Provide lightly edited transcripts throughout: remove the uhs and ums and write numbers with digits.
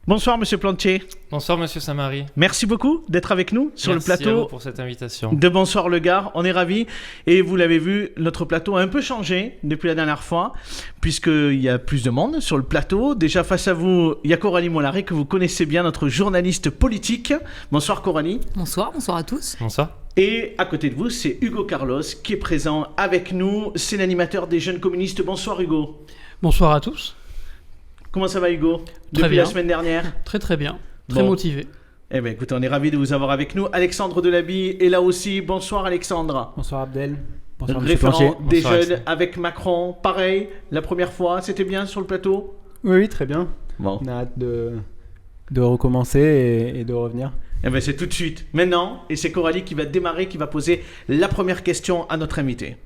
Bonsoir Monsieur Plantier. Bonsoir Monsieur Samari. Merci beaucoup d'être avec nous sur le plateau. Merci à vous pour cette invitation. De Bonsoir le Gard, on est ravis. Et vous l'avez vu, notre plateau a un peu changé depuis la dernière fois, puisqu'il y a plus de monde sur le plateau. Déjà face à vous, il y a Coralie Mollary, que vous connaissez bien, notre journaliste politique. Bonsoir Coralie. Bonsoir à tous. Bonsoir. Et à côté de vous, c'est Hugo Carlos qui est présent avec nous. C'est l'animateur des Jeunes Communistes. Bonsoir Hugo. Bonsoir à tous. Comment ça va Hugo? Très Depuis bien. la semaine dernière? Très bien. Très motivé. Eh bien écoutez, on est ravis de vous avoir avec nous. Alexandre Delaby est là aussi. Bonsoir Alexandre. Bonsoir Abdel. Bonsoir Monsieur Référent Plantier. des Bonsoir, jeunes avec Macron. Pareil, la première fois, c'était bien sur le plateau? Oui, très bien. Bon. On a hâte de recommencer et de revenir. Eh bien c'est tout de suite, maintenant. Et c'est Coralie qui va démarrer, qui va poser la première question à notre invité.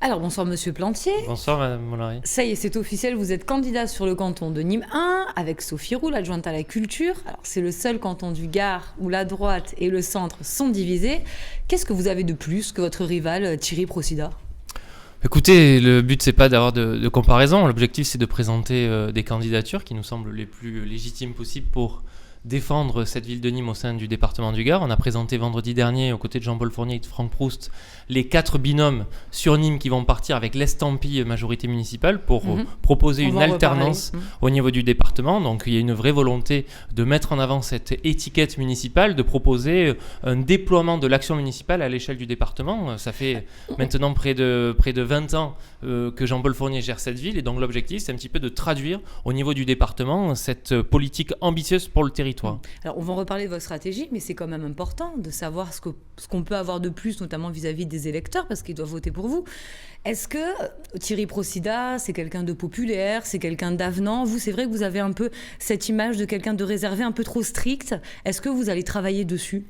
Alors bonsoir Monsieur Plantier. Bonsoir Madame Mollary. Ça y est, c'est officiel, vous êtes candidat sur le canton de Nîmes 1 avec Sophie Roux, l'adjointe à la culture. Alors c'est le seul canton du Gard où la droite et le centre sont divisés. Qu'est-ce que vous avez de plus que votre rival Thierry Procida ? Écoutez, le but c'est pas d'avoir de comparaison. L'objectif c'est de présenter des candidatures qui nous semblent les plus légitimes possibles pour défendre cette ville de Nîmes au sein du département du Gard. On a présenté vendredi dernier, aux côtés de Jean-Paul Fournier et de Franck Proust, les 4 binômes sur Nîmes qui vont partir avec l'estampille majorité municipale pour proposer une alternance au niveau du département. Donc il y a une vraie volonté de mettre en avant cette étiquette municipale, de proposer un déploiement de l'action municipale à l'échelle du département. Ça fait maintenant près de 20 ans que Jean-Paul Fournier gère cette ville, et donc l'objectif c'est un petit peu de traduire au niveau du département cette politique ambitieuse pour le territoire. Alors on va en reparler de votre stratégie, mais c'est quand même important de savoir ce qu'on peut avoir de plus, notamment vis-à-vis des électeurs, parce qu'ils doivent voter pour vous. Est-ce que Thierry Procida, c'est quelqu'un de populaire, c'est quelqu'un d'avenant? Vous, c'est vrai que vous avez un peu cette image de quelqu'un de réservé, un peu trop strict. Est-ce que vous allez travailler dessus?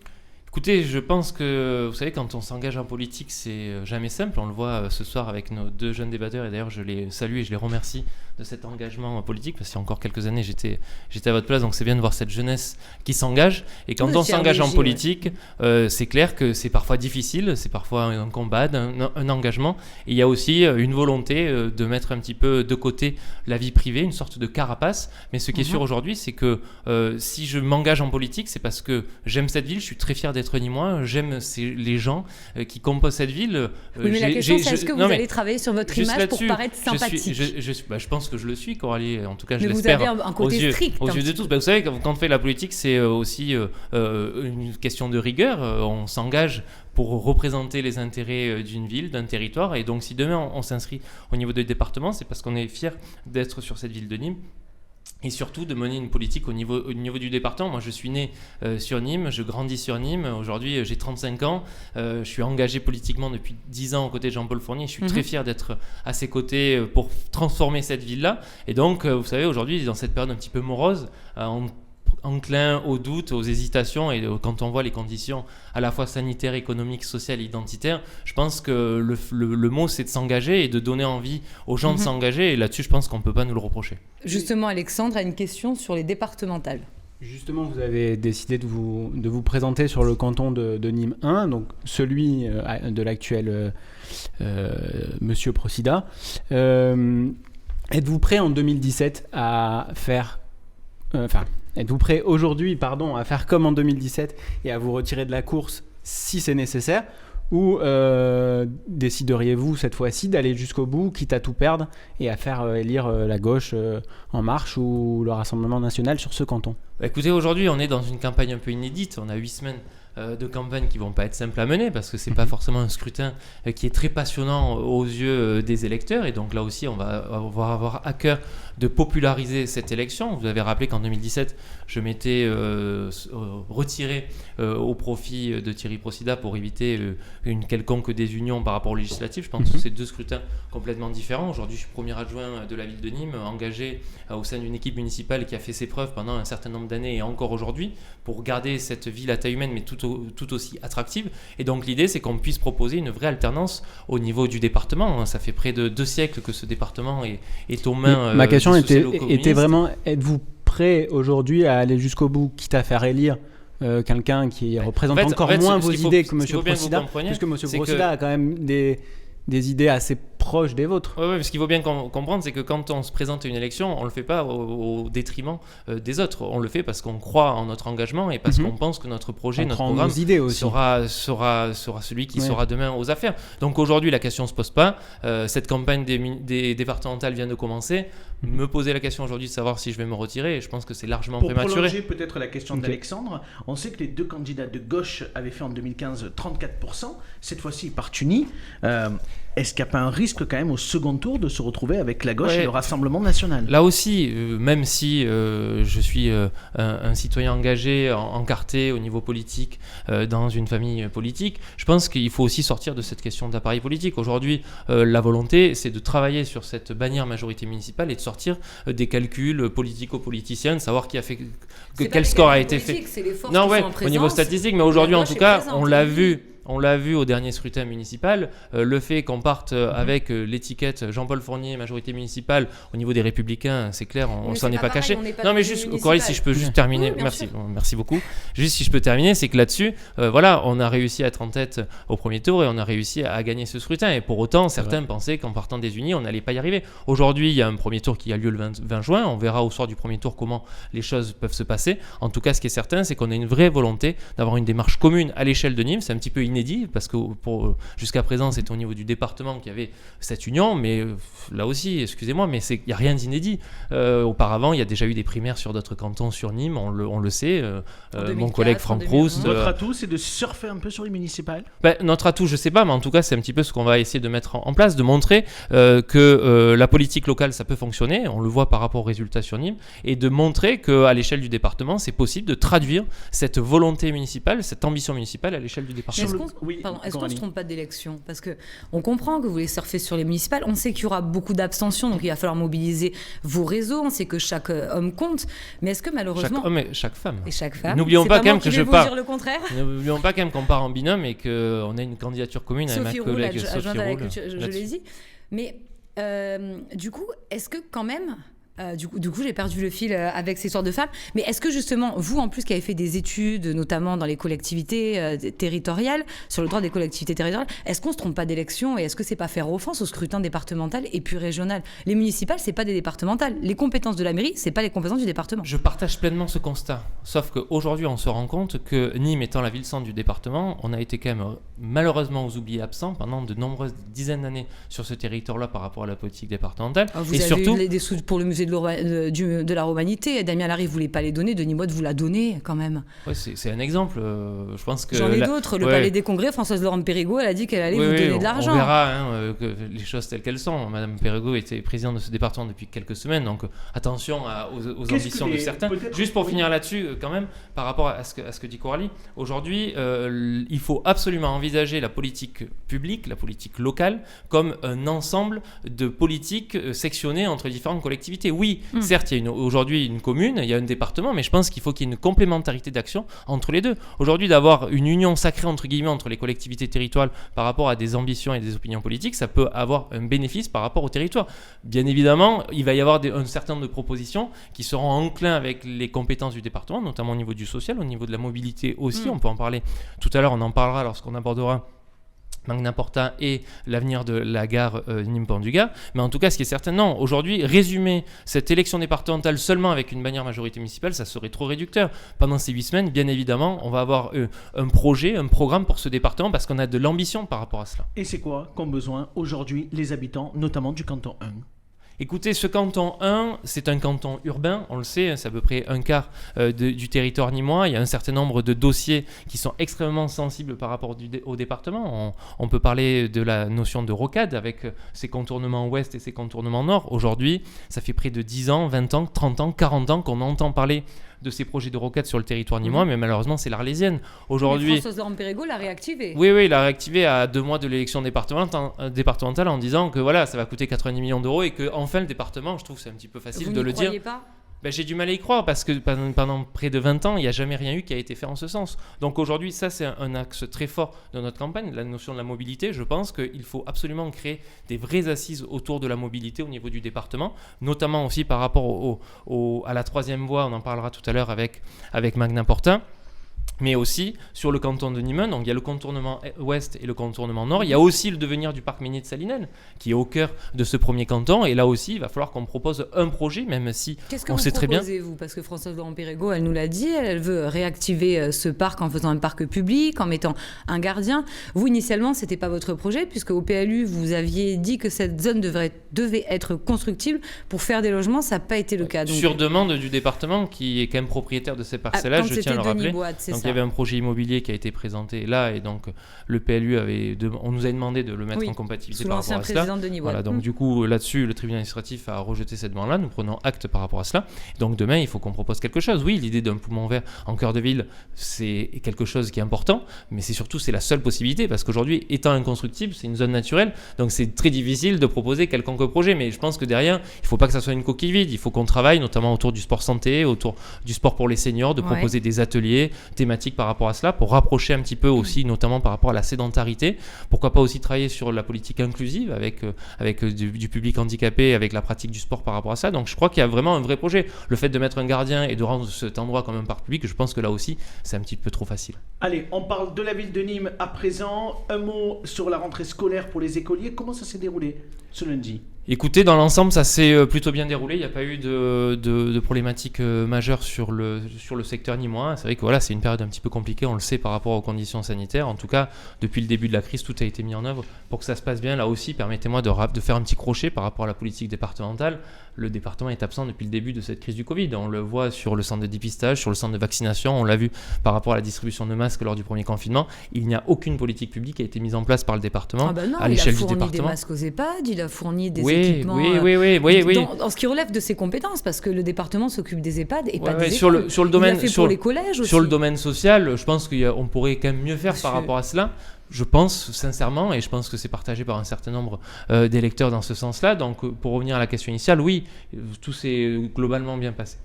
Écoutez, je pense que, vous savez, quand on s'engage en politique, c'est jamais simple. On le voit ce soir avec nos 2 jeunes débatteurs, et d'ailleurs je les salue et je les remercie de cet engagement politique, parce qu'il y a encore quelques années j'étais à votre place, donc c'est bien de voir cette jeunesse qui s'engage. Et quand on s'engage en politique, c'est clair que c'est parfois difficile, c'est parfois un combat, un engagement, et il y a aussi une volonté de mettre un petit peu de côté la vie privée, une sorte de carapace. Mais ce qui est sûr aujourd'hui, c'est que si je m'engage en politique, c'est parce que j'aime cette ville, je suis très fier d'être Nîmois, j'aime les gens qui composent cette ville. Oui, mais la question c'est est-ce que vous allez travailler sur votre image pour paraître sympathique? Je pense que je le suis, Coralie, en tout cas je mais l'espère. vous avez un côté strict aux yeux de tous. Vous savez, quand on fait la politique, c'est aussi une question de rigueur. On s'engage pour représenter les intérêts d'une ville, d'un territoire, et donc si demain on s'inscrit au niveau du département, c'est parce qu'on est fier d'être sur cette ville de Nîmes. Et surtout de mener une politique au niveau du département. Moi, je suis né sur Nîmes, je grandis sur Nîmes. Aujourd'hui, j'ai 35 ans. Je suis engagé politiquement depuis 10 ans aux côtés de Jean-Paul Fournier. Je suis très fier d'être à ses côtés pour transformer cette ville-là. Et donc, vous savez, aujourd'hui, dans cette période un petit peu morose, enclin aux doutes, aux hésitations, et quand on voit les conditions à la fois sanitaires, économiques, sociales et identitaires, je pense que le mot c'est de s'engager et de donner envie aux gens de s'engager, et là-dessus je pense qu'on ne peut pas nous le reprocher. Justement, Alexandre a une question sur les départementales. Justement, vous avez décidé de vous présenter sur le canton de Nîmes 1, donc celui de l'actuel Monsieur Procida. Êtes-vous prêt en 2017 à faire... Êtes-vous prêt aujourd'hui, à faire comme en 2017 et à vous retirer de la course si c'est nécessaire, ou décideriez-vous cette fois-ci d'aller jusqu'au bout, quitte à tout perdre, et à faire élire la gauche En Marche ou le Rassemblement National sur ce canton? Écoutez, aujourd'hui on est dans une campagne un peu inédite, on a 8 semaines de campagne qui vont pas être simples à mener, parce que c'est pas forcément un scrutin qui est très passionnant aux yeux des électeurs, et donc là aussi on va avoir à cœur de populariser cette élection. Vous avez rappelé qu'en 2017 je m'étais retiré au profit de Thierry Procida pour éviter une quelconque désunion par rapport aux législatives. Je pense que c'est 2 scrutins complètement différents. Aujourd'hui je suis premier adjoint de la ville de Nîmes, engagé au sein d'une équipe municipale qui a fait ses preuves pendant un certain nombre d'années et encore aujourd'hui pour garder cette ville à taille humaine mais tout aussi attractive. Et donc l'idée c'est qu'on puisse proposer une vraie alternance au niveau du département. Ça fait près de 2 siècles que ce département est aux mains ma question était vraiment, êtes-vous prêt aujourd'hui à aller jusqu'au bout, quitte à faire élire quelqu'un qui représente encore moins vos idées que M. Procida, puisque M. Procida a quand même des idées assez proches des vôtres. Ouais, ce qu'il faut bien comprendre, c'est que quand on se présente à une élection, on ne le fait pas au détriment des autres. On le fait parce qu'on croit en notre engagement et parce qu'on pense que notre projet, notre programme sera celui qui sera demain aux affaires. Donc aujourd'hui, la question ne se pose pas. Cette campagne des départementales vient de commencer. Me poser la question aujourd'hui de savoir si je vais me retirer, je pense que c'est largement prématuré. Pour prolonger peut-être la question d'Alexandre, on sait que les deux candidats de gauche avaient fait en 2015 34%. Cette fois-ci, ils partent unis. Est-ce qu'il n'y a pas un risque quand même au second tour de se retrouver avec la gauche et le Rassemblement national ? Là aussi, même si je suis un citoyen engagé, encarté au niveau politique, dans une famille politique, je pense qu'il faut aussi sortir de cette question d'appareil politique. Aujourd'hui, la volonté, c'est de travailler sur cette bannière majorité municipale et de sortir des calculs politico-politiciens, de savoir qui a fait quel score a été fait. C'est les forces qui sont en présence, au niveau statistique, mais aujourd'hui en tout cas, on l'a vu au dernier scrutin municipal, le fait qu'on parte avec l'étiquette Jean-Paul Fournier, majorité municipale, au niveau des Républicains, c'est clair, on ne s'en est pas caché. Non, mais juste, Coralie, si je peux juste terminer, merci beaucoup. Juste si je peux terminer, c'est que là-dessus, on a réussi à être en tête au premier tour et on a réussi à gagner ce scrutin. Et pour autant, certains pensaient qu'en partant des Unis, on n'allait pas y arriver. Aujourd'hui, il y a un premier tour qui a lieu le 20 juin. On verra au soir du premier tour comment les choses peuvent se passer. En tout cas, ce qui est certain, c'est qu'on a une vraie volonté d'avoir une démarche commune à l'échelle de Nîmes. C'est un petit peu inédit parce que jusqu'à présent c'était au niveau du département qu'il y avait cette union, mais là aussi, excusez-moi, mais il n'y a rien d'inédit. Auparavant, il y a déjà eu des primaires sur d'autres cantons sur Nîmes, on le sait. 2004, mon collègue Franck Proust. Votre atout, c'est de surfer un peu sur les municipales ? Notre atout, je ne sais pas, mais en tout cas, c'est un petit peu ce qu'on va essayer de mettre en place, de montrer que la politique locale, ça peut fonctionner, on le voit par rapport aux résultats sur Nîmes, et de montrer qu'à l'échelle du département, c'est possible de traduire cette volonté municipale, cette ambition municipale à l'échelle du département. Est-ce qu'on ne se trompe pas d'élection ? Parce qu'on comprend que vous voulez surfer sur les municipales, on sait qu'il y aura beaucoup d'abstention, donc il va falloir mobiliser vos réseaux, on sait que chaque homme compte, mais est-ce que malheureusement... Chaque homme et chaque femme. Et chaque femme. N'oublions pas quand même que je pars... dire le contraire. N'oublions pas quand même qu'on part en binôme et qu'on a une candidature commune avec ma collègue Sophie Roule. Je l'ai dit. Mais du coup, est-ce que quand même... Du coup, j'ai perdu le fil avec ces histoires de femmes. Mais est-ce que justement, vous, en plus, qui avez fait des études, notamment dans les collectivités territoriales, sur le droit des collectivités territoriales, est-ce qu'on se trompe pas d'élection et est-ce que c'est pas faire offense au scrutin départemental et puis régional ? Les municipales, c'est pas des départementales. Les compétences de la mairie, c'est pas les compétences du département. Je partage pleinement ce constat. Sauf qu'aujourd'hui, on se rend compte que Nîmes étant la ville-centre du département, on a été quand même malheureusement aux oubliés absents pendant de nombreuses dizaines d'années sur ce territoire-là par rapport à la politique départementale. Vous avez surtout eu des sous pour le musée de la Romanité. Damien Larry ne voulait pas les donner, Denis Motte vous l'a donné quand même. Ouais, c'est un exemple. Je pense que j'en ai d'autres. Le Palais des Congrès, Françoise Laurent-Périgot, elle a dit qu'elle allait vous donner de l'argent. On verra que les choses telles qu'elles sont. Madame Périgot était présidente de ce département depuis quelques semaines, donc attention aux ambitions de certains. Juste pour finir là-dessus, quand même, par rapport à ce que dit Coralie, aujourd'hui, il faut absolument envisager la politique publique, la politique locale, comme un ensemble de politiques sectionnées entre différentes collectivités. Oui, certes, il y a aujourd'hui une commune, il y a un département, mais je pense qu'il faut qu'il y ait une complémentarité d'action entre les deux. Aujourd'hui, d'avoir une union sacrée, entre guillemets, entre les collectivités territoriales par rapport à des ambitions et des opinions politiques, ça peut avoir un bénéfice par rapport au territoire. Bien évidemment, il va y avoir un certain nombre de propositions qui seront enclins avec les compétences du département, notamment au niveau du social, au niveau de la mobilité aussi. On peut en parler tout à l'heure, on en parlera lorsqu'on abordera Magna Porta et l'avenir de la gare Nîmes-Pont du Gard. Mais en tout cas, ce qui est certain, non, aujourd'hui, résumer cette élection départementale seulement avec une bannière majorité municipale, ça serait trop réducteur. Pendant ces 8 semaines, bien évidemment, on va avoir un projet, un programme pour ce département parce qu'on a de l'ambition par rapport à cela. Et c'est quoi qu'ont besoin aujourd'hui les habitants, notamment du canton 1 ? Écoutez, ce canton 1, c'est un canton urbain, on le sait, c'est à peu près un quart du territoire nîmois. Il y a un certain nombre de dossiers qui sont extrêmement sensibles par rapport au département. On peut parler de la notion de rocade avec ses contournements ouest et ses contournements nord. Aujourd'hui, ça fait près de 10 ans, 20 ans, 30 ans, 40 ans qu'on entend parler de ces projets de rocade sur le territoire nîmois, mais malheureusement, c'est l'Arlésienne. Aujourd'hui, Françoise Laurent-Périgot l'a réactivé. Oui, il l'a réactivé à 2 mois de l'élection départementale en disant que voilà, ça va coûter 90 millions d'euros et que enfin le département, je trouve que c'est un petit peu facile de le dire. Vous n'y croyez pas ? J'ai du mal à y croire parce que pendant près de 20 ans, il n'y a jamais rien eu qui a été fait en ce sens. Donc aujourd'hui, ça c'est un axe très fort de notre campagne, la notion de la mobilité. Je pense qu'il faut absolument créer des vraies assises autour de la mobilité au niveau du département, notamment aussi par rapport à la 3e voie, on en parlera tout à l'heure avec Magna Porta. mais aussi sur le canton de Nîmes. Donc il y a le contournement ouest et le contournement nord. Il y a aussi le devenir du parc minier de Salinel, qui est au cœur de ce premier canton. Et là aussi, il va falloir qu'on propose un projet, même si Qu'est-ce que on vous sait très bien. proposez, vous ? Parce que Françoise Laurent-Pérego, elle nous l'a dit, elle veut réactiver ce parc en faisant un parc public, en mettant un gardien. Vous, initialement, ce n'était pas votre projet, puisque au PLU, vous aviez dit que cette zone devait être constructible pour faire des logements. Ça n'a pas été le cas. Donc... Sur demande du département, qui est quand même propriétaire de ces parcelles-là, je tiens à le rappeler. Donc il y avait un projet immobilier qui a été présenté là, et donc le PLU on nous a demandé de le mettre en compatibilité sous par rapport à cela. Voilà, donc du coup là-dessus, le tribunal administratif a rejeté cette demande-là. Nous prenons acte par rapport à cela. Donc demain, il faut qu'on propose quelque chose. Oui, l'idée d'un poumon vert en cœur de ville, c'est quelque chose qui est important, mais c'est la seule possibilité, parce qu'aujourd'hui, étant inconstructible, c'est une zone naturelle, donc c'est très difficile de proposer quelconque projet. Mais je pense que derrière, il ne faut pas que ça soit une coquille vide. Il faut qu'on travaille notamment autour du sport santé, autour du sport pour les seniors, de proposer des ateliers thématiques par rapport à cela, pour rapprocher un petit peu aussi, notamment par rapport à la sédentarité. Pourquoi pas aussi travailler sur la politique inclusive avec du public handicapé, avec la pratique du sport par rapport à ça. Donc je crois qu'il y a vraiment un vrai projet. Le fait de mettre un gardien et de rendre cet endroit comme un parc public, je pense que là aussi, c'est un petit peu trop facile. Allez, on parle de la ville de Nîmes à présent. Un mot sur la rentrée scolaire pour les écoliers. Comment ça s'est déroulé ce lundi ? Écoutez, dans l'ensemble, ça s'est plutôt bien déroulé. Il n'y a pas eu de problématiques majeures sur le secteur nîmois. C'est vrai que voilà, c'est une période un petit peu compliquée, on le sait, par rapport aux conditions sanitaires. En tout cas, depuis le début de la crise, tout a été mis en œuvre pour que ça se passe bien. Là aussi, permettez-moi de faire un petit crochet par rapport à la politique départementale. Le département est absent depuis le début de cette crise du Covid. On le voit sur le centre de dépistage, sur le centre de vaccination. On l'a vu par rapport à la distribution de masques lors du premier confinement. Il n'y a aucune politique publique qui a été mise en place par le département à l'échelle du département. Il a fourni des masques aux EHPAD, il a fourni des équipements en ce qui relève de ses compétences, parce que le département s'occupe des EHPAD et pas des écoles. Sur le domaine, il a fait pour les collèges aussi. Sur le domaine social, je pense qu'on pourrait quand même mieux faire par rapport à cela. Je pense sincèrement, et je pense que c'est partagé par un certain nombre d'électeurs dans ce sens-là. Donc pour revenir à la question initiale, oui, tout s'est globalement bien passé.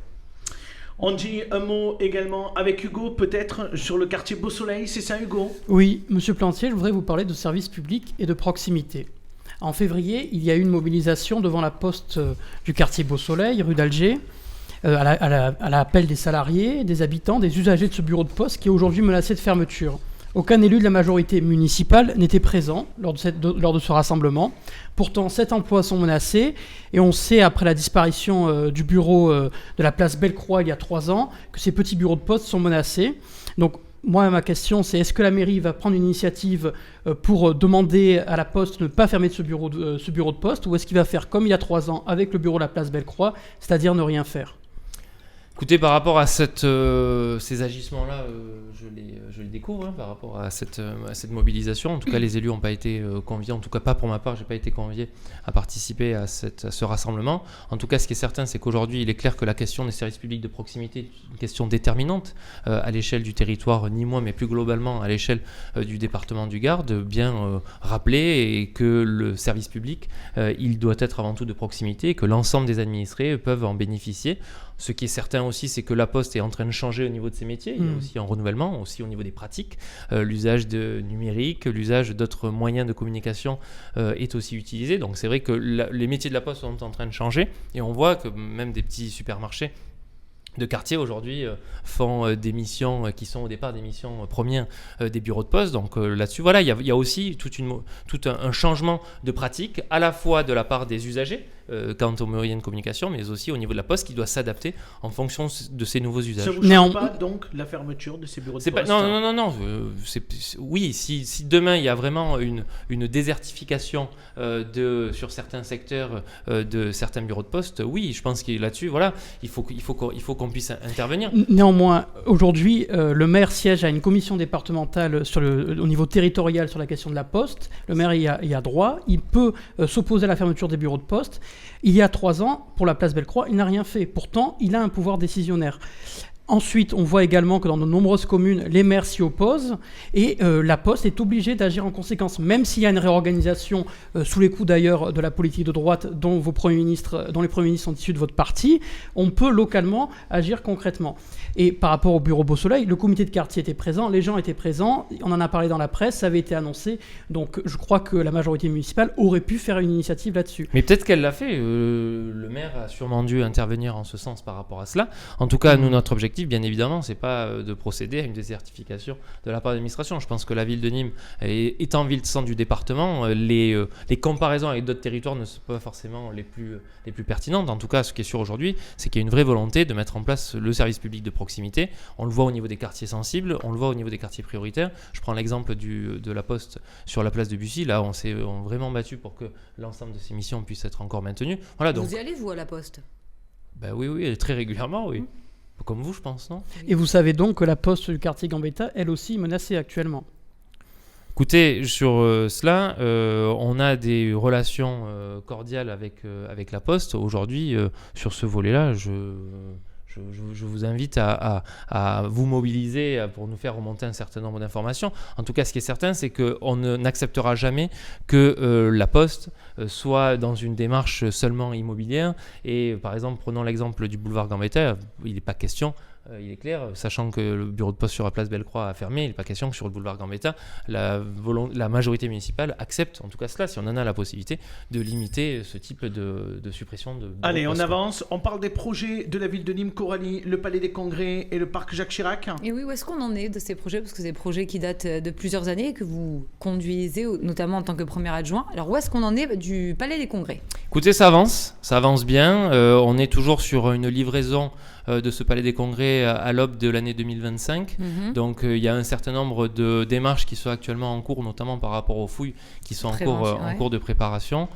On dit un mot également avec Hugo, peut-être, sur le quartier Beau Soleil. C'est ça, Hugo ? Oui, Monsieur Plantier, je voudrais vous parler de services publics et de proximité. En février, il y a eu une mobilisation devant la poste du quartier Beau Soleil, rue d'Alger, à l'appel des salariés, des habitants, des usagers de ce bureau de poste qui est aujourd'hui menacé de fermeture. Aucun élu de la majorité municipale n'était présent lors de ce rassemblement. Pourtant, 7 emplois sont menacés et on sait, après la disparition du bureau de la place Bellecroix il y a 3 ans, que ces petits bureaux de poste sont menacés. Donc, moi, ma question, c'est est-ce que la mairie va prendre une initiative pour demander à la Poste de ne pas fermer ce bureau de poste, ou est-ce qu'il va faire comme il y a 3 ans avec le bureau de la place Bellecroix, c'est-à-dire ne rien faire ? Écoutez, par rapport à ces agissements-là, je les découvre par rapport à cette mobilisation. En tout cas, les élus n'ont pas été conviés, en tout cas pas pour ma part, je n'ai pas été convié à participer à ce rassemblement. En tout cas, ce qui est certain, c'est qu'aujourd'hui, il est clair que la question des services publics de proximité est une question déterminante à l'échelle du territoire nîmois, mais plus globalement à l'échelle du département du Gard, de bien rappeler et que le service public, il doit être avant tout de proximité et que l'ensemble des administrés peuvent en bénéficier. Ce qui est certain aussi, c'est que la Poste est en train de changer au niveau de ses métiers. Il y a aussi un renouvellement, aussi au niveau des pratiques. L'usage de numérique, l'usage d'autres moyens de communication est aussi utilisé. Donc c'est vrai que les métiers de la Poste sont en train de changer. Et on voit que même des petits supermarchés de quartier aujourd'hui font des missions qui sont au départ des missions premières des bureaux de poste. Donc là-dessus, voilà, il y a aussi tout un changement de pratique, à la fois de la part des usagers quant aux moyens de communication, mais aussi au niveau de la Poste qui doit s'adapter en fonction de ces nouveaux usages. Ça vous choque pas donc la fermeture de ces bureaux de poste ? Non. Oui, si demain il y a vraiment une désertification sur certains secteurs de certains bureaux de poste, oui, je pense que là-dessus, voilà, il faut qu'on puisse intervenir. Néanmoins, aujourd'hui, le maire siège à une commission départementale au niveau territorial sur la question de la Poste. Le maire y a droit. Il peut s'opposer à la fermeture des bureaux de poste. Il y a 3 ans, pour la place Bellecroix, il n'a rien fait. Pourtant, il a un pouvoir décisionnaire. Ensuite, on voit également que dans de nombreuses communes, les maires s'y opposent et la Poste est obligée d'agir en conséquence, même s'il y a une réorganisation sous les coups d'ailleurs de la politique de droite dont les premiers ministres sont issus de votre parti. On peut localement agir concrètement. Et par rapport au bureau Beau Soleil, le comité de quartier était présent, les gens étaient présents, on en a parlé dans la presse, ça avait été annoncé. Donc je crois que la majorité municipale aurait pu faire une initiative là-dessus. Mais peut-être qu'elle l'a fait. Le maire a sûrement dû intervenir en ce sens par rapport à cela. En tout cas, nous, notre objectif, l'objectif, bien évidemment, c'est pas de procéder à une désertification de la part de l'administration. Je pense que la ville de Nîmes, étant ville-centre du département, les comparaisons avec d'autres territoires ne sont pas forcément les plus pertinentes. En tout cas, ce qui est sûr aujourd'hui, c'est qu'il y a une vraie volonté de mettre en place le service public de proximité. On le voit au niveau des quartiers sensibles, on le voit au niveau des quartiers prioritaires. Je prends l'exemple de la Poste sur la place de Bussy. Là, on s'est vraiment battu pour que l'ensemble de ces missions puissent être encore maintenues. Voilà, donc, vous y allez, vous, à la Poste? Oui, très régulièrement, oui. Comme vous, je pense, non? Et vous savez donc que la poste du quartier Gambetta, elle aussi, est menacée actuellement. Écoutez, sur cela, on a des relations cordiales avec la Poste. Aujourd'hui, sur ce volet-là, je vous invite à vous mobiliser pour nous faire remonter un certain nombre d'informations. En tout cas, ce qui est certain, c'est qu'on n'acceptera jamais que la Poste soit dans une démarche seulement immobilière. Et par exemple, prenons l'exemple du boulevard Gambetta, il n'est pas question... il est clair, sachant que le bureau de poste sur la place Bellecroix a fermé, il n'est pas question que sur le boulevard Gambetta, la majorité municipale accepte, en tout cas cela, si on en a la possibilité, de limiter ce type de suppression de... Allez, on avance. On parle des projets de la ville de Nîmes, Coralie, le Palais des Congrès et le parc Jacques Chirac. Et oui, où est-ce qu'on en est de ces projets? Parce que c'est des projets qui datent de plusieurs années et que vous conduisez, notamment en tant que premier adjoint. Alors, où est-ce qu'on en est du Palais des Congrès? Écoutez, ça avance bien. On est toujours sur une livraison de ce Palais des Congrès à l'aube de l'année 2025. Donc il y a un certain nombre de démarches qui sont actuellement en cours, notamment par rapport aux fouilles qui sont en cours de préparation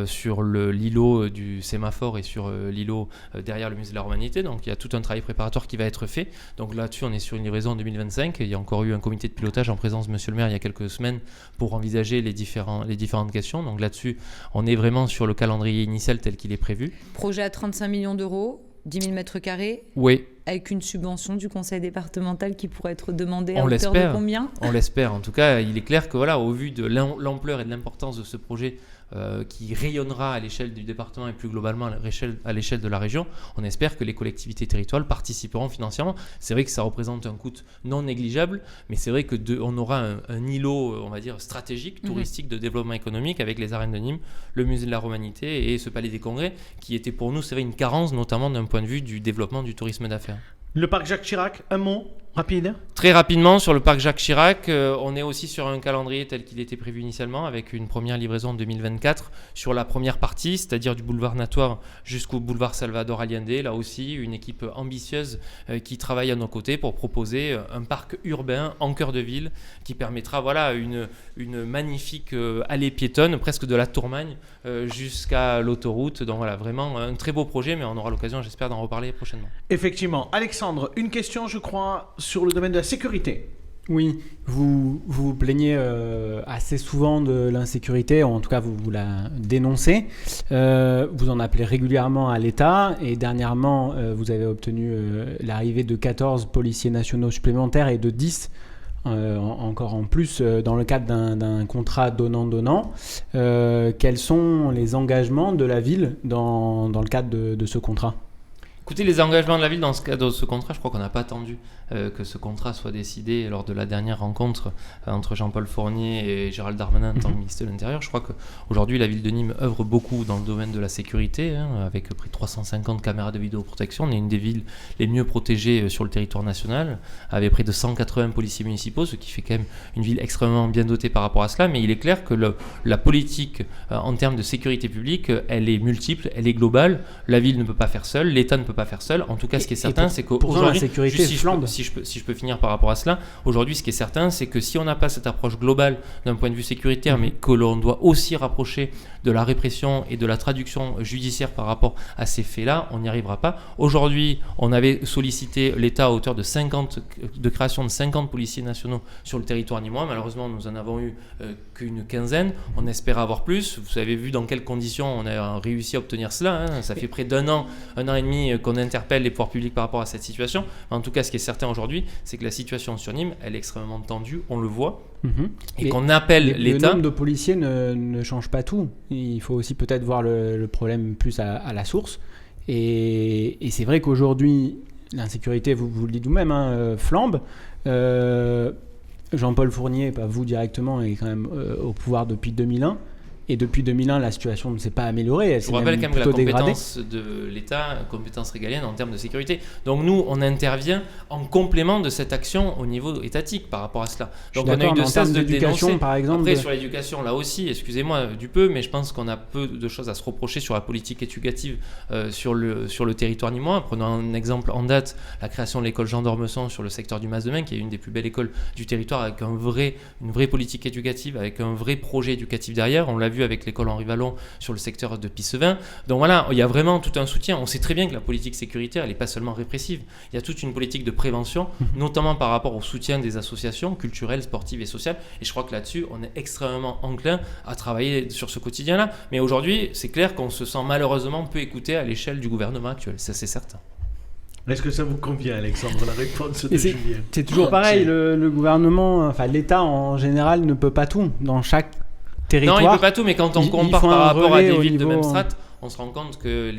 sur l'îlot du sémaphore et sur l'îlot derrière le musée de la Romanité. Donc il y a tout un travail préparatoire qui va être fait. Donc là-dessus, on est sur une livraison en 2025. Il y a encore eu un comité de pilotage en présence de Monsieur le maire il y a quelques semaines pour envisager les différentes questions. Donc là-dessus, on est vraiment sur le calendrier initial tel qu'il est prévu. Projet à 35 millions d'euros. 10 000 mètres carrés, oui. Avec une subvention du conseil départemental qui pourrait être demandée à hauteur de combien? On l'espère. En tout cas, il est clair que voilà, au vu de l'ampleur et de l'importance de ce projet qui rayonnera à l'échelle du département et plus globalement à l'échelle de la région, on espère que les collectivités territoriales participeront financièrement. C'est vrai que ça représente un coût non négligeable, mais c'est vrai qu'on aura un îlot, on va dire, stratégique, touristique de développement économique avec les arènes de Nîmes, le musée de la Romanité et ce palais des Congrès qui était pour nous, c'est vrai, une carence, notamment d'un point de vue du développement du tourisme d'affaires. Le parc Jacques Chirac, un mot rapide? Très rapidement, sur le parc Jacques Chirac, on est aussi sur un calendrier tel qu'il était prévu initialement, avec une première livraison en 2024 sur la première partie, c'est-à-dire du boulevard Natoire jusqu'au boulevard Salvador Allende. Là aussi, une équipe ambitieuse qui travaille à nos côtés pour proposer un parc urbain en cœur de ville qui permettra une magnifique allée piétonne, presque de la Tourmagne jusqu'à l'autoroute. Donc voilà, vraiment un très beau projet, mais on aura l'occasion, j'espère, d'en reparler prochainement. Effectivement. Alexandre, une question, je crois, sur le domaine de la sécurité. Oui, vous plaignez assez souvent de l'insécurité, en tout cas vous la dénoncez. Vous en appelez régulièrement à l'État et dernièrement vous avez obtenu l'arrivée de 14 policiers nationaux supplémentaires et de 10 encore en plus dans le cadre d'un contrat donnant-donnant. Quels sont les engagements de la ville dans le cadre de ce contrat ? Écoutez, les engagements de la ville dans ce cadre de ce contrat, je crois qu'on n'a pas attendu que ce contrat soit décidé lors de la dernière rencontre entre Jean-Paul Fournier et Gérald Darmanin en tant que ministre de l'Intérieur. Je crois qu'aujourd'hui, la ville de Nîmes œuvre beaucoup dans le domaine de la sécurité, avec près de 350 caméras de vidéoprotection. On est une des villes les mieux protégées sur le territoire national, avec près de 180 policiers municipaux, ce qui fait quand même une ville extrêmement bien dotée par rapport à cela. Mais il est clair que la politique en termes de sécurité publique, elle est multiple, elle est globale. La ville ne peut pas faire seule, l'État ne peut pas faire seul. En tout cas, ce qui est certain, c'est qu'aujourd'hui, la sécurité flambe. Si je peux finir par rapport à cela, aujourd'hui, ce qui est certain, c'est que si on n'a pas cette approche globale d'un point de vue sécuritaire, mais que l'on doit aussi rapprocher de la répression et de la traduction judiciaire par rapport à ces faits-là, on n'y arrivera pas. Aujourd'hui, on avait sollicité l'État à hauteur de création de 50 policiers nationaux sur le territoire nîmois. Malheureusement, nous en avons eu qu'une quinzaine. On espère avoir plus. Vous avez vu dans quelles conditions on a réussi à obtenir cela. Ça fait près d'un an et demi qu'on interpelle les pouvoirs publics par rapport à cette situation. En tout cas, ce qui est certain aujourd'hui, c'est que la situation sur Nîmes, elle est extrêmement tendue, on le voit, et qu'on appelle l'État... Le nombre de policiers ne change pas tout. Il faut aussi peut-être voir le problème plus à la source. Et c'est vrai qu'aujourd'hui, l'insécurité, vous le dites vous-même, flambe. Jean-Paul Fournier, pas vous directement, est quand même au pouvoir depuis 2001. Et depuis 2001, la situation ne s'est pas améliorée, elle Je s'est vous rappelle même quand même que la plutôt dégradée. compétence de l'État, compétence régalienne en termes de sécurité. Donc nous, on intervient en complément de cette action au niveau étatique par rapport à cela. Je suis Donc on a eu d'accord, de mais en cesse termes de d'éducation, dénoncer. par exemple, Après, sur l'éducation, là aussi, excusez-moi du peu, mais je pense qu'on a peu de choses à se reprocher sur la politique éducative sur le territoire nîmois. Prenons un exemple en date, la création de l'école Jean d'Ormesson sur le secteur du Mas-Demain, qui est une des plus belles écoles du territoire, avec une vraie politique éducative, avec un vrai projet éducatif derrière. On l'a vu avec l'école Henri Vallon sur le secteur de Pissevin. Donc voilà, il y a vraiment tout un soutien. On sait très bien que la politique sécuritaire, elle n'est pas seulement répressive. Il y a toute une politique de prévention, notamment par rapport au soutien des associations culturelles, sportives et sociales. Et je crois que là-dessus, on est extrêmement enclin à travailler sur ce quotidien-là. Mais aujourd'hui, c'est clair qu'on se sent malheureusement peu écouté à l'échelle du gouvernement actuel. Ça, c'est certain. Est-ce que ça vous convient, Alexandre, la réponse de Et c'est- Julien? C'est toujours pareil, le gouvernement, enfin l'État en général ne peut pas tout. Dans chaque territoire, Non, il ne peut pas tout, mais quand on il compare faut un par rapport à relais des au villes de niveau- même strate, on se rend compte que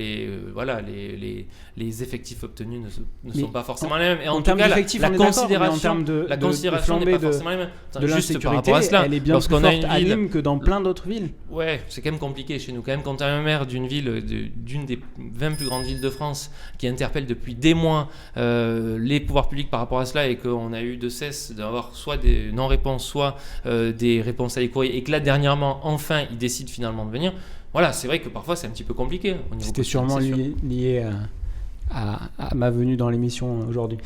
les effectifs obtenus ne Mais sont pas forcément les mêmes. Et en en tout termes cas, d'effectifs, la on est d'accord, mais en considération, termes de la considération n'est flambée pas forcément la même. de Juste par l'insécurité, rapport à cela, elle est bien plus lorsqu'on a forte une à ville, Nîmes que dans plein d'autres villes. ouais, c'est quand même compliqué chez nous. Quand même, quand tu as un maire d'une ville, d'une des 20 plus grandes villes de France, qui interpelle depuis des mois les pouvoirs publics par rapport à cela, et qu'on a eu de cesse d'avoir soit des non-réponses, soit des réponses à des courriers, et que là, dernièrement, enfin, il décide finalement de venir. Voilà, c'est vrai que parfois, c'est un petit peu compliqué. Au niveau C'était quotidien, sûrement c'est sûr. lié à ma venue dans l'émission aujourd'hui.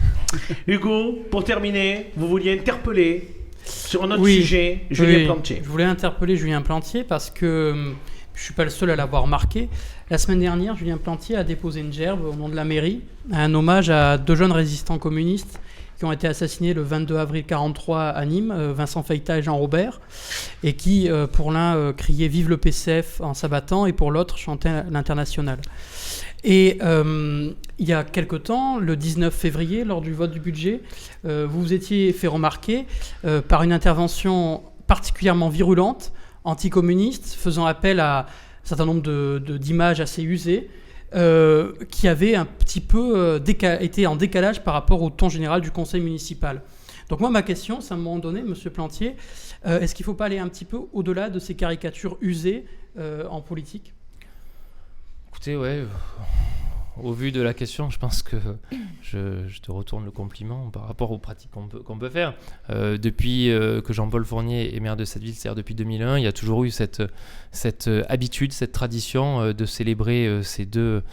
Hugo, pour terminer, vous vouliez interpeller sur un autre Oui. sujet Julien Oui, Plantier. Je voulais interpeller Julien Plantier parce que je ne suis pas le seul à l'avoir marqué. La semaine dernière, Julien Plantier a déposé une gerbe au nom de la mairie, un hommage à 2 jeunes résistants communistes qui ont été assassinés le 22 avril 1943 à Nîmes, Vincent Feyta et Jean Robert, et qui, pour l'un, criaient « Vive le PCF » en s'abattant, et pour l'autre, chantaient l'Internationale. Et il y a quelque temps, le 19 février, lors du vote du budget, vous vous étiez fait remarquer par une intervention particulièrement virulente, anticommuniste, faisant appel à un certain nombre d'images assez usées, qui avaient un petit peu été en décalage par rapport au ton général du conseil municipal. Donc moi, ma question, c'est à un moment donné, Monsieur Plantier, est-ce qu'il ne faut pas aller un petit peu au-delà de ces caricatures usées en politique ? Écoutez, ouais, au vu de la question, je pense que je te retourne le compliment par rapport aux pratiques qu'on peut faire. Depuis que Jean-Paul Fournier est maire de cette ville, c'est-à-dire depuis 2001, il y a toujours eu cette habitude, cette tradition de célébrer ces deux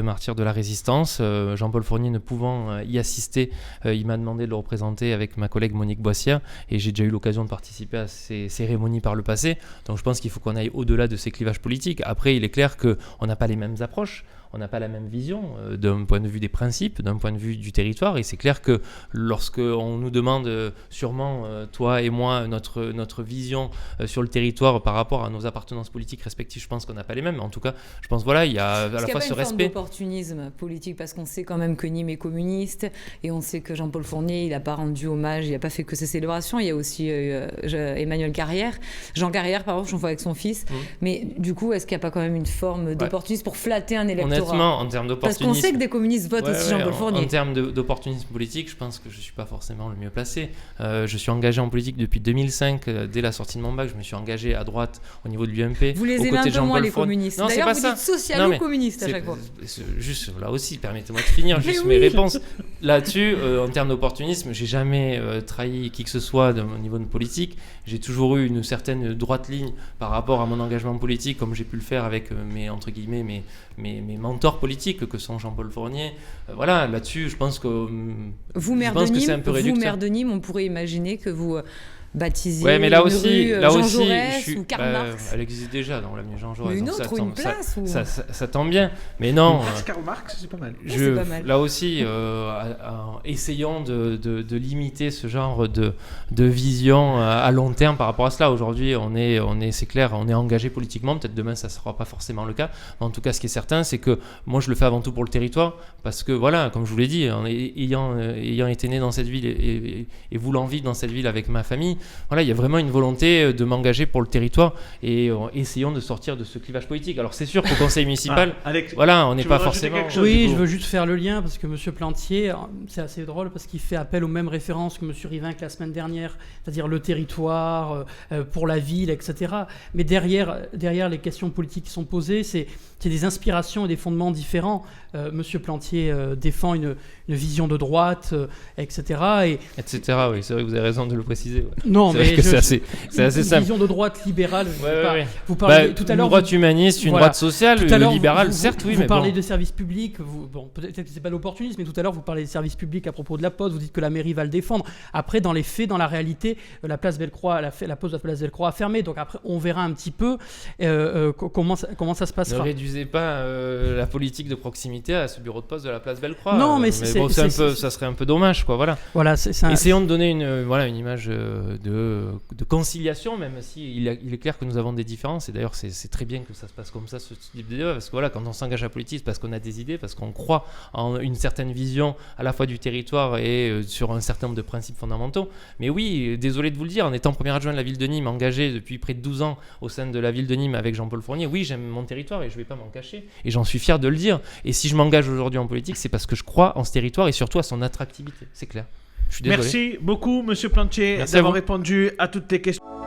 martyrs de la résistance. Jean-Paul Fournier ne pouvant y assister, il m'a demandé de le représenter avec ma collègue Monique Boissière, et j'ai déjà eu l'occasion de participer à ces cérémonies par le passé. Donc je pense qu'il faut qu'on aille au-delà de ces clivages politiques. Après, il est clair qu'on n'a pas les mêmes approches. On n'a pas la même vision d'un point de vue des principes, d'un point de vue du territoire, et c'est clair que lorsqu'on nous demande sûrement, toi et moi, notre vision sur le territoire par rapport à nos appartenances politiques respectives, je pense qu'on n'a pas les mêmes. En tout cas, je pense voilà, il y a à la fois ce respect. Est-ce qu'il n'y a pas une forme d'opportunisme politique, parce qu'on sait quand même que Nîmes est communiste, et on sait que Jean-Paul Fournier, il n'a pas rendu hommage, il n'a pas fait que ses célébrations. Il y a aussi Emmanuel Carrière, Jean Carrière, par exemple, j'en vois avec son fils. Mais du coup, est-ce qu'il n'y a pas quand même une forme d'opportunisme pour flatter un électorat ? Honnêtement, en termes d'opportunisme. Parce qu'on sait que des communistes votent aussi Jean-Paul Fournier. En termes d'opportunisme politique, je pense que je ne suis pas forcément le mieux placé. Je suis engagé en politique depuis 2005. Dès la sortie de mon bac, je me suis engagé à droite au niveau de l'UMP. Vous les aimez un peu moins, les communistes. Non, d'ailleurs, c'est vous pas dites ça. socialo-communistes à chaque fois. Juste, là aussi, permettez-moi de finir juste mes réponses. Là-dessus, en termes d'opportunisme, j'ai jamais trahi qui que ce soit au niveau de politique. J'ai toujours eu une certaine droite ligne par rapport à mon engagement politique, comme j'ai pu le faire avec mes mentors politiques que sont Jean-Paul Fournier. Voilà, là-dessus, je pense que maire de Nîmes, on pourrait imaginer que vous baptisiez mais là aussi, rue Jean Jaurès ou Karl Marx. Elle existe déjà dans l'avenue Jean Jaurès. Mais une autre, une place ça tombe bien. Mais non. Karl Marx, c'est pas mal. C'est pas mal. Là aussi, essayons de limiter ce genre de vision à long terme par rapport à cela. Aujourd'hui, c'est clair, on est engagé politiquement. Peut-être demain, ça ne sera pas forcément le cas. Mais en tout cas, ce qui est certain, c'est que moi, je le fais avant tout pour le territoire. Parce que, voilà, comme je vous l'ai dit, ayant été né dans cette ville et voulant vivre dans cette ville avec ma famille, voilà, il y a vraiment une volonté de m'engager pour le territoire et essayons de sortir de ce clivage politique. Alors c'est sûr qu'au conseil municipal, Alex, voilà, on n'est tu pas veux rajouter forcément... quelque chose, Oui, du coup je veux juste faire le lien parce que M. Plantier, c'est assez drôle parce qu'il fait appel aux mêmes références que M. Rivinc la semaine dernière, c'est-à-dire le territoire, pour la ville, etc. Mais derrière les questions politiques qui sont posées, c'est des inspirations et des fondements différents. M. Plantier défend une vision de droite, etc. Etc. Oui, c'est vrai que vous avez raison de le préciser. Ouais. Non, C'est mais vrai que c'est assez une simple. vision de droite libérale. je sais Ouais, pas. ouais. Vous parlez Bah, tout à l'heure. une droite humaniste, une voilà. droite sociale, Tout à l'heure, libérale, certes, oui, vous mais parlez bon. de services publics. Bon, peut-être que c'est pas l'opportunisme, mais tout à l'heure vous parlez des services publics à propos de la Poste. Vous dites que la mairie va le défendre. Après, dans les faits, dans la réalité, la place Bellecroix, la Poste de la place Bellecroix a fermé. Donc après, on verra un petit peu comment ça se Ne passera. réduisez pas la politique de proximité à ce bureau de poste de la place Bellecroix. Non, mais bon, ça serait un peu dommage, quoi. Voilà. Voilà, Essayons de donner une image de conciliation, même si il est clair que nous avons des différences. Et d'ailleurs, c'est très bien que ça se passe comme ça, ce type de débat, parce que voilà, quand on s'engage à la politique, c'est parce qu'on a des idées, parce qu'on croit en une certaine vision à la fois du territoire et sur un certain nombre de principes fondamentaux. Mais oui, désolé de vous le dire, en étant premier adjoint de la ville de Nîmes, engagé depuis près de 12 ans au sein de la ville de Nîmes avec Jean-Paul Fournier, oui, j'aime mon territoire et je ne vais pas m'en cacher. Et j'en suis fier de le dire. Et si je m'engage aujourd'hui en politique, c'est parce que je crois en ce territoire et surtout à son attractivité. C'est clair. Je suis désolé. merci beaucoup, Monsieur Plantier, Merci à d'avoir vous. répondu à toutes tes questions.